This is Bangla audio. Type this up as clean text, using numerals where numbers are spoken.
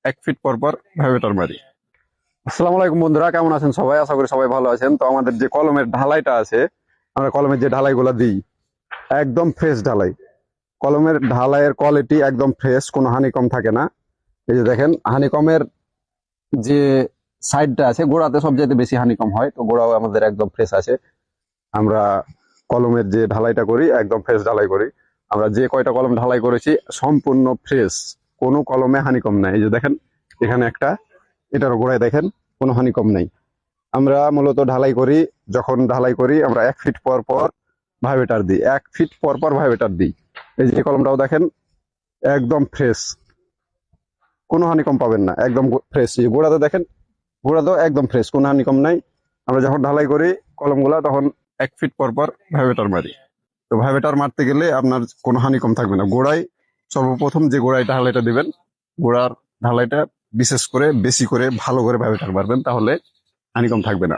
1 ফিট পর পর ভাইব্রেটর মারি। আসসালামু আলাইকুম বন্ধুরা, কেমন আছেন সবাই? আশা করি সবাই ভালো আছেন। তো আমাদের যে কলমের ঢালাইটা আছে, আমরা কলমের যে ঢালাইগুলো দিই একদম ফ্রেশ ঢালাই। কলমের ঢালাইয়ের কোয়ালিটি একদম ফ্রেশ, কোনো হানিকম থাকে না। এই যে দেখেন, হানিকমের যে সাইডটা আছে গোড়াতে সবচেয়ে বেশি হানিকম হয়, তো গোড়াও আমাদের একদম ফ্রেশ আছে। আমরা কলমের যে ঢালাইটা করি একদম ফ্রেশ ঢালাই করি। আমরা যে কয়টা কলম ঢালাই করেছি সম্পূর্ণ ফ্রেশ, কোনো কলমে হানিকম নাই। এই যে দেখেন, এখানে একটা, এটার গোড়ায় দেখেন কোনো হানিকম নেই। আমরা মূলত ঢালাই করি, যখন ঢালাই করি আমরা 1 ফিট পর পর ভাইব্রেটর দিই, 1 ফিট পর পর ভাইব্রেটর দিই। এই যে কলমটাও দেখেন একদম ফ্রেশ, কোনো হানিকম পাবেন না, একদম ফ্রেশ। গোড়াতে দেখেন, গোড়াতেও একদম ফ্রেশ, কোনো হানিকম নাই। আমরা যখন ঢালাই করি কলমগুলা তখন 1 ফিট পর পর ভাইব্রেটর মারি। তো ভাইব্রেটর মারতে গেলে আপনার কোনো হানিকম থাকবে না। গোড়ায় সর্বপ্রথম যে গোড়ায় ঢালাইটা দিবেন, গোড়ার ঢালাইটা বিশেষ করে বেশি করে ভালো করে ভাইব্রেটর মারবেন, তাহলে হানিকম থাকবে না।